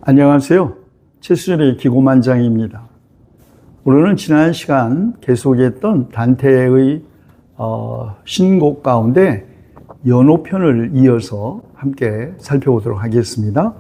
안녕하세요. 최수절의 기고만장입니다. 오늘은 지난 시간 계속했던 단테의 신곡 가운데 연호편을 이어서 함께 살펴보도록 하겠습니다.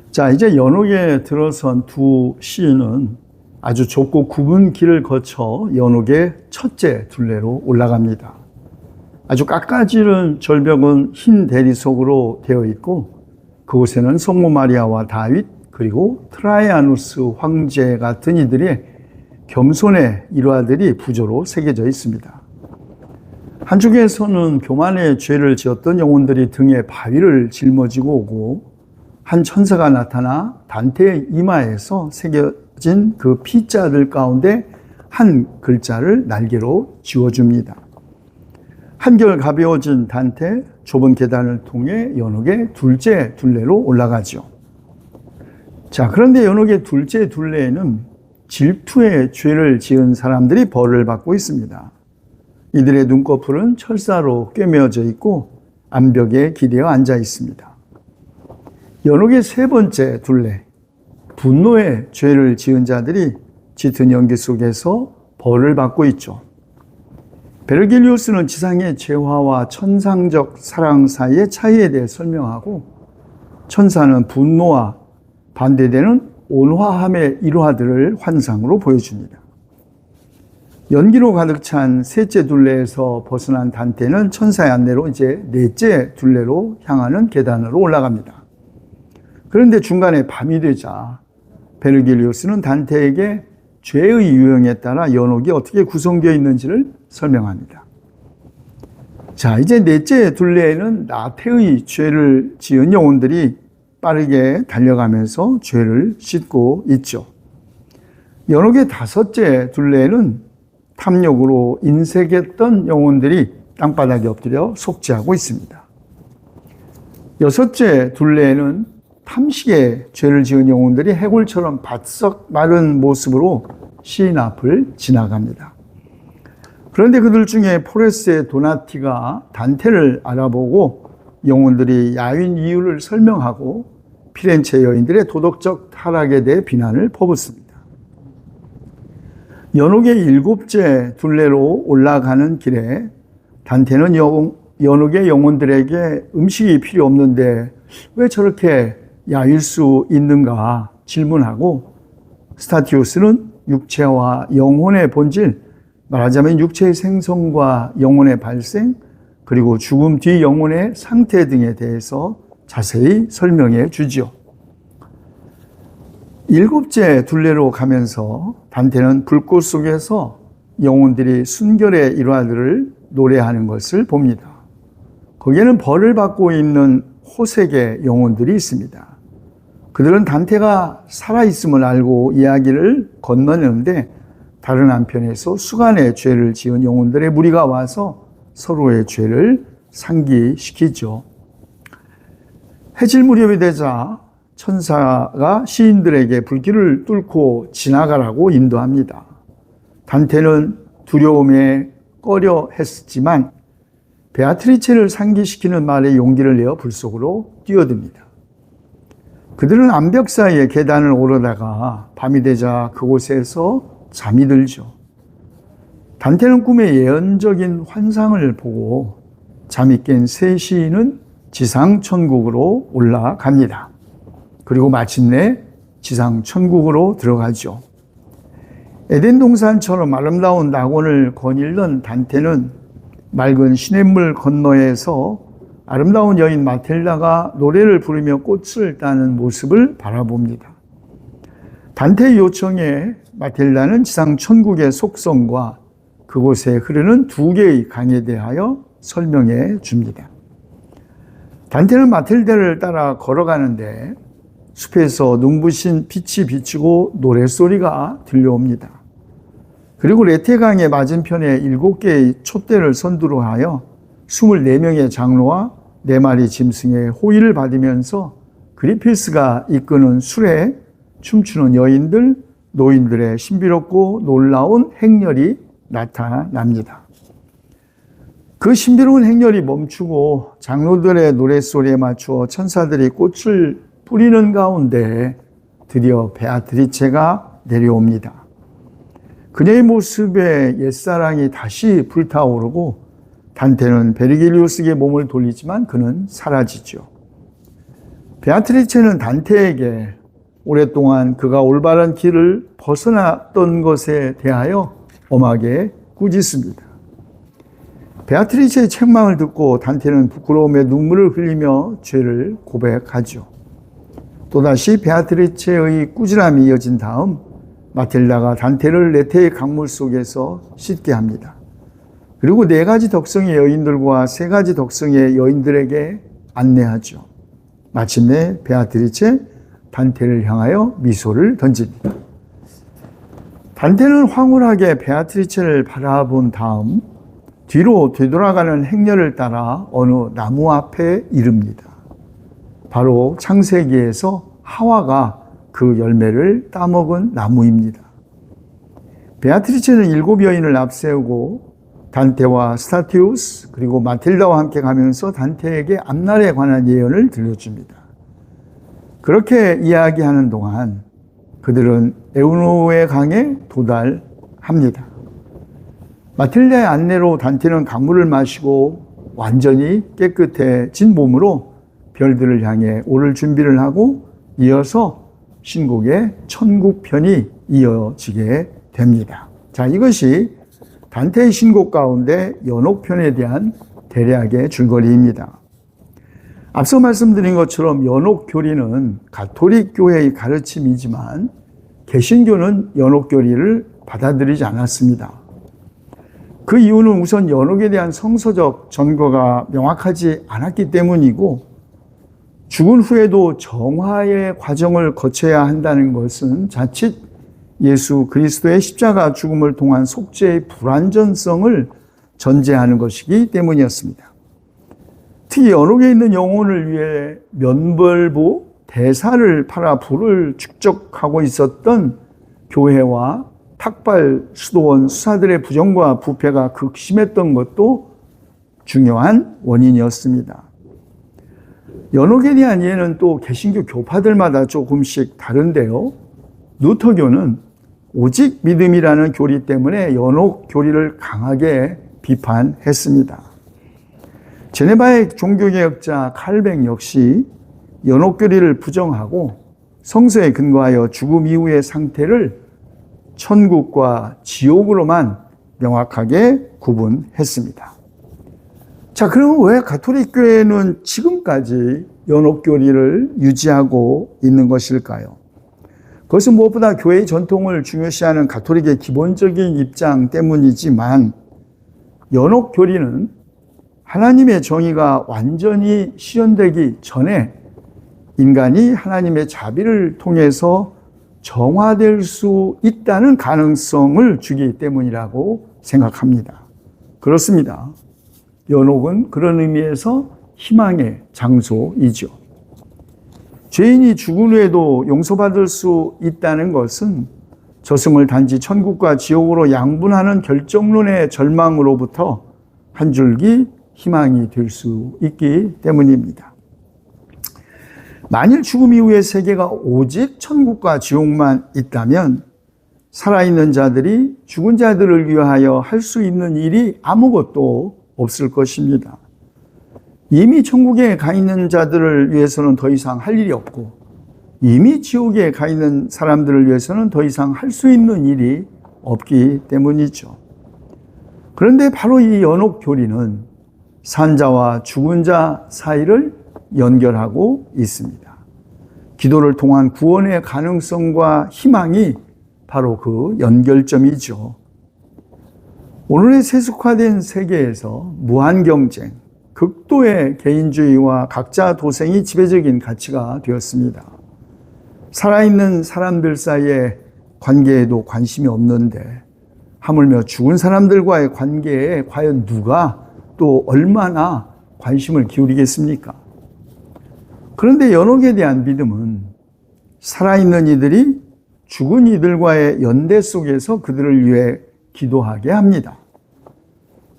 자, 이제 연옥에 들어선 두 시인은 아주 좁고 굽은 길을 거쳐 연옥의 첫째 둘레로 올라갑니다. 아주 깎아지른 절벽은 흰 대리석으로 되어 있고 그곳에는 성모 마리아와 다윗 그리고 트라이아누스 황제 같은 이들의 겸손의 일화들이 부조로 새겨져 있습니다. 한쪽에서는 교만의 죄를 지었던 영혼들이 등에 바위를 짊어지고 오고 한 천사가 나타나 단테의 이마에서 새겨진 그 피자들 가운데 한 글자를 날개로 지워줍니다. 한결 가벼워진 단테, 좁은 계단을 통해 연옥의 둘째 둘레로 올라가죠. 자, 그런데 연옥의 둘째 둘레에는 질투의 죄를 지은 사람들이 벌을 받고 있습니다. 이들의 눈꺼풀은 철사로 꿰매어져 있고 암벽에 기대어 앉아 있습니다. 연옥의 세 번째 둘레, 분노의 죄를 지은 자들이 짙은 연기 속에서 벌을 받고 있죠. 베르길리우스는 지상의 죄화와 천상적 사랑 사이의 차이에 대해 설명하고 천사는 분노와 반대되는 온화함의 일화들을 환상으로 보여줍니다. 연기로 가득 찬 셋째 둘레에서 벗어난 단테는 천사의 안내로 이제 넷째 둘레로 향하는 계단으로 올라갑니다. 그런데 중간에 밤이 되자 베르길리우스는 단테에게 죄의 유형에 따라 연옥이 어떻게 구성되어 있는지를 설명합니다. 자, 이제 넷째 둘레에는 나태의 죄를 지은 영혼들이 빠르게 달려가면서 죄를 씻고 있죠. 연옥의 다섯째 둘레에는 탐욕으로 인색했던 영혼들이 땅바닥에 엎드려 속죄하고 있습니다. 여섯째 둘레에는 탐식의 죄를 지은 영혼들이 해골처럼 바싹 마른 모습으로 시인 앞을 지나갑니다. 그런데 그들 중에 포레스의 도나티가 단테를 알아보고 영혼들이 야윈 이유를 설명하고 피렌체 여인들의 도덕적 타락에 대해 비난을 퍼붓습니다. 연옥의 일곱째 둘레로 올라가는 길에 단테는 연옥의 영혼들에게 음식이 필요 없는데 왜 저렇게 야일 수 있는가 질문하고 스타티우스는 육체와 영혼의 본질, 말하자면 육체의 생성과 영혼의 발생, 그리고 죽음 뒤 영혼의 상태 등에 대해서 자세히 설명해 주지요. 일곱째 둘레로 가면서 단테는 불꽃 속에서 영혼들이 순결의 일화들을 노래하는 것을 봅니다. 거기에는 벌을 받고 있는 호색의 영혼들이 있습니다. 그들은 단테가 살아있음을 알고 이야기를 건너는데 다른 한편에서 수간의 죄를 지은 영혼들의 무리가 와서 서로의 죄를 상기시키죠. 해질 무렵이 되자 천사가 시인들에게 불길을 뚫고 지나가라고 인도합니다. 단테는 두려움에 꺼려 했지만 베아트리체를 상기시키는 말에 용기를 내어 불 속으로 뛰어듭니다. 그들은 암벽 사이에 계단을 오르다가 밤이 되자 그곳에서 잠이 들죠. 단테는 꿈에 예언적인 환상을 보고 잠이 깬 세 시인은 지상천국으로 올라갑니다. 그리고 마침내 지상천국으로 들어가죠. 에덴 동산처럼 아름다운 낙원을 거닐던 단테는 맑은 시냇물 건너에서 아름다운 여인 마틸다가 노래를 부르며 꽃을 따는 모습을 바라봅니다. 단테의 요청에 마틸다는 지상천국의 속성과 그곳에 흐르는 두 개의 강에 대하여 설명해 줍니다. 단테는 마틸다를 따라 걸어가는데 숲에서 눈부신 빛이 비추고 노랫소리가 들려옵니다. 그리고 레테강의 맞은편에 7개의 촛대를 선두로 하여 24명의 장로와 4마리 짐승의 호의를 받으면서 그리피스가 이끄는 술에 춤추는 여인들, 노인들의 신비롭고 놀라운 행렬이 나타납니다. 그 신비로운 행렬이 멈추고 장로들의 노랫소리에 맞추어 천사들이 꽃을 뿌리는 가운데 드디어 베아트리체가 내려옵니다. 그녀의 모습에 옛사랑이 다시 불타오르고 단테는 베르길리우스에게 몸을 돌리지만 그는 사라지죠. 베아트리체는 단테에게 오랫동안 그가 올바른 길을 벗어났던 것에 대하여 엄하게 꾸짖습니다. 베아트리체의 책망을 듣고 단테는 부끄러움에 눈물을 흘리며 죄를 고백하죠. 또다시 베아트리체의 꾸지람이 이어진 다음 마틸다가 단테를 네테의 강물 속에서 씻게 합니다. 그리고 4가지 덕성의 여인들과 3가지 덕성의 여인들에게 안내하죠. 마침내 베아트리체 단테를 향하여 미소를 던집니다. 단테는 황홀하게 베아트리체를 바라본 다음 뒤로 되돌아가는 행렬을 따라 어느 나무 앞에 이릅니다. 바로 창세기에서 하와가 그 열매를 따먹은 나무입니다. 베아트리체는 7 여인을 앞세우고 단테와 스타티우스 그리고 마틸다와 함께 가면서 단테에게 앞날에 관한 예언을 들려줍니다. 그렇게 이야기하는 동안 그들은 에우노의 강에 도달합니다. 마틸다의 안내로 단테는 강물을 마시고 완전히 깨끗해진 몸으로 별들을 향해 오를 준비를 하고 이어서 신곡의 천국편이 이어지게 됩니다. 자, 이것이 단테의 신곡 가운데 연옥편에 대한 대략의 줄거리입니다. 앞서 말씀드린 것처럼 연옥교리는 가톨릭 교회의 가르침이지만 개신교는 연옥교리를 받아들이지 않았습니다. 그 이유는 우선 연옥에 대한 성서적 전거가 명확하지 않았기 때문이고 죽은 후에도 정화의 과정을 거쳐야 한다는 것은 자칫 예수 그리스도의 십자가 죽음을 통한 속죄의 불완전성을 전제하는 것이기 때문이었습니다. 특히 연옥에 있는 영혼을 위해 면벌부 대사를 팔아 부를 축적하고 있었던 교회와 탁발 수도원 수사들의 부정과 부패가 극심했던 것도 중요한 원인이었습니다. 연옥에 대한 이해는 또 개신교 교파들마다 조금씩 다른데요. 루터교는 오직 믿음이라는 교리 때문에 연옥 교리를 강하게 비판했습니다. 제네바의 종교개혁자 칼뱅 역시 연옥 교리를 부정하고 성서에 근거하여 죽음 이후의 상태를 천국과 지옥으로만 명확하게 구분했습니다. 자, 그러면 왜 가톨릭 교회는 지금까지 연옥 교리를 유지하고 있는 것일까요? 그것은 무엇보다 교회의 전통을 중요시하는 가톨릭의 기본적인 입장 때문이지만 연옥 교리는 하나님의 정의가 완전히 실현되기 전에 인간이 하나님의 자비를 통해서 정화될 수 있다는 가능성을 주기 때문이라고 생각합니다. 그렇습니다. 연옥은 그런 의미에서 희망의 장소이죠. 죄인이 죽은 후에도 용서받을 수 있다는 것은 저승을 단지 천국과 지옥으로 양분하는 결정론의 절망으로부터 한 줄기 희망이 될 수 있기 때문입니다. 만일 죽음 이후의 세계가 오직 천국과 지옥만 있다면 살아있는 자들이 죽은 자들을 위하여 할 수 있는 일이 아무것도 없을 것입니다. 이미 천국에 가 있는 자들을 위해서는 더 이상 할 일이 없고 이미 지옥에 가 있는 사람들을 위해서는 더 이상 할 수 있는 일이 없기 때문이죠. 그런데 바로 이 연옥 교리는 산자와 죽은 자 사이를 연결하고 있습니다. 기도를 통한 구원의 가능성과 희망이 바로 그 연결점이죠. 오늘의 세속화된 세계에서 무한 경쟁, 극도의 개인주의와 각자 도생이 지배적인 가치가 되었습니다. 살아있는 사람들 사이의 관계에도 관심이 없는데 하물며 죽은 사람들과의 관계에 과연 누가 또 얼마나 관심을 기울이겠습니까? 그런데 연옥에 대한 믿음은 살아있는 이들이 죽은 이들과의 연대 속에서 그들을 위해 기도하게 합니다.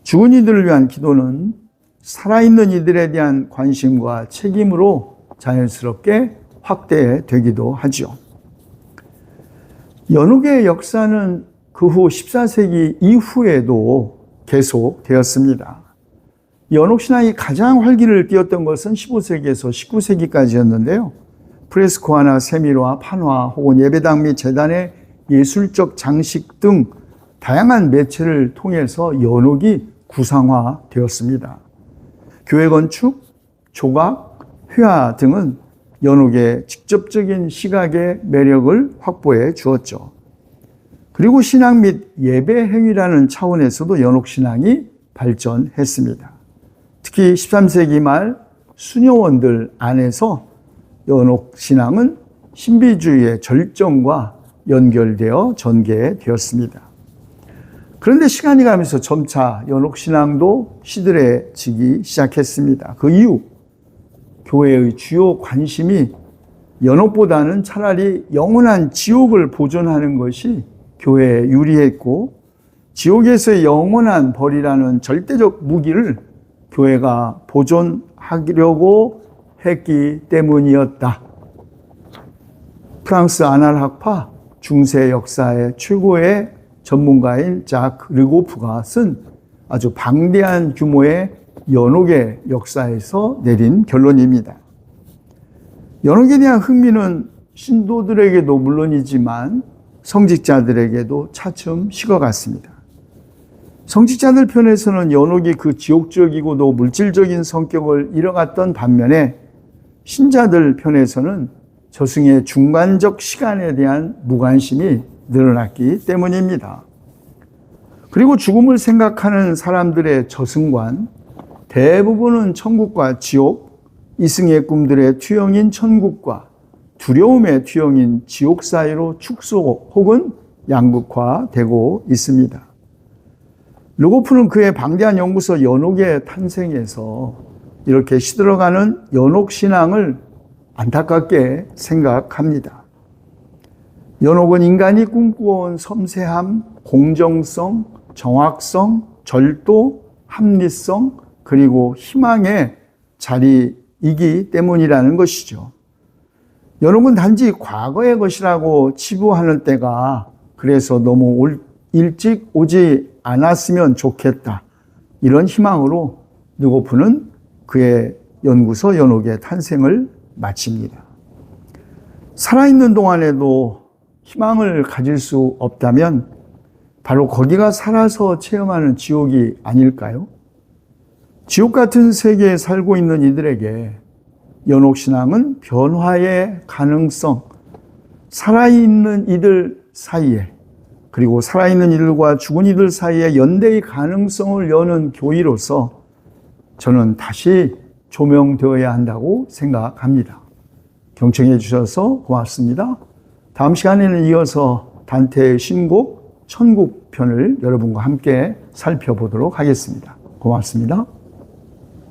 죽은 이들을 위한 기도는 살아있는 이들에 대한 관심과 책임으로 자연스럽게 확대되기도 하죠. 연옥의 역사는 그 후 14세기 이후에도 계속되었습니다. 연옥신앙이 가장 활기를 띠었던 것은 15세기에서 19세기까지였는데요. 프레스코화나 세밀화, 판화 혹은 예배당 및 제단의 예술적 장식 등 다양한 매체를 통해서 연옥이 구상화되었습니다. 교회 건축, 조각, 회화 등은 연옥의 직접적인 시각의 매력을 확보해 주었죠. 그리고 신앙 및 예배 행위라는 차원에서도 연옥신앙이 발전했습니다. 특히 13세기 말 수녀원들 안에서 연옥신앙은 신비주의의 절정과 연결되어 전개되었습니다. 그런데 시간이 가면서 점차 연옥신앙도 시들해지기 시작했습니다. 그 이후 교회의 주요 관심이 연옥보다는 차라리 영원한 지옥을 보존하는 것이 교회에 유리했고, 지옥에서의 영원한 벌이라는 절대적 무기를 교회가 보존하려고 했기 때문이었다. 프랑스 아날학파 중세 역사의 최고의 전문가인 자크 르고프가 쓴 아주 방대한 규모의 연옥의 역사에서 내린 결론입니다. 연옥에 대한 흥미는 신도들에게도 물론이지만 성직자들에게도 차츰 식어갔습니다. 성직자들 편에서는 연옥이 그 지옥적이고도 물질적인 성격을 잃어갔던 반면에 신자들 편에서는 저승의 중간적 시간에 대한 무관심이 늘어났기 때문입니다. 그리고 죽음을 생각하는 사람들의 저승관, 대부분은 천국과 지옥, 이승의 꿈들의 투영인 천국과 두려움의 투영인 지옥 사이로 축소 혹은 양극화되고 있습니다. 르고프는 그의 방대한 연구서 연옥의 탄생에서 이렇게 시들어가는 연옥신앙을 안타깝게 생각합니다. 연옥은 인간이 꿈꾸어온 섬세함, 공정성, 정확성, 절도, 합리성, 그리고 희망의 자리이기 때문이라는 것이죠. 연옥은 단지 과거의 것이라고 치부하는 때가 그래서 너무 일찍 오지 않았으면 좋겠다. 이런 희망으로 르고프는 그의 연구서 연옥의 탄생을 마칩니다. 살아있는 동안에도 희망을 가질 수 없다면 바로 거기가 살아서 체험하는 지옥이 아닐까요? 지옥 같은 세계에 살고 있는 이들에게 연옥신앙은 변화의 가능성, 살아있는 이들 사이에 그리고 살아있는 이들과 죽은 이들 사이에 연대의 가능성을 여는 교리로서 저는 다시 조명되어야 한다고 생각합니다. 경청해 주셔서 고맙습니다. 다음 시간에는 이어서 단테의 신곡 천국편을 여러분과 함께 살펴보도록 하겠습니다. 고맙습니다.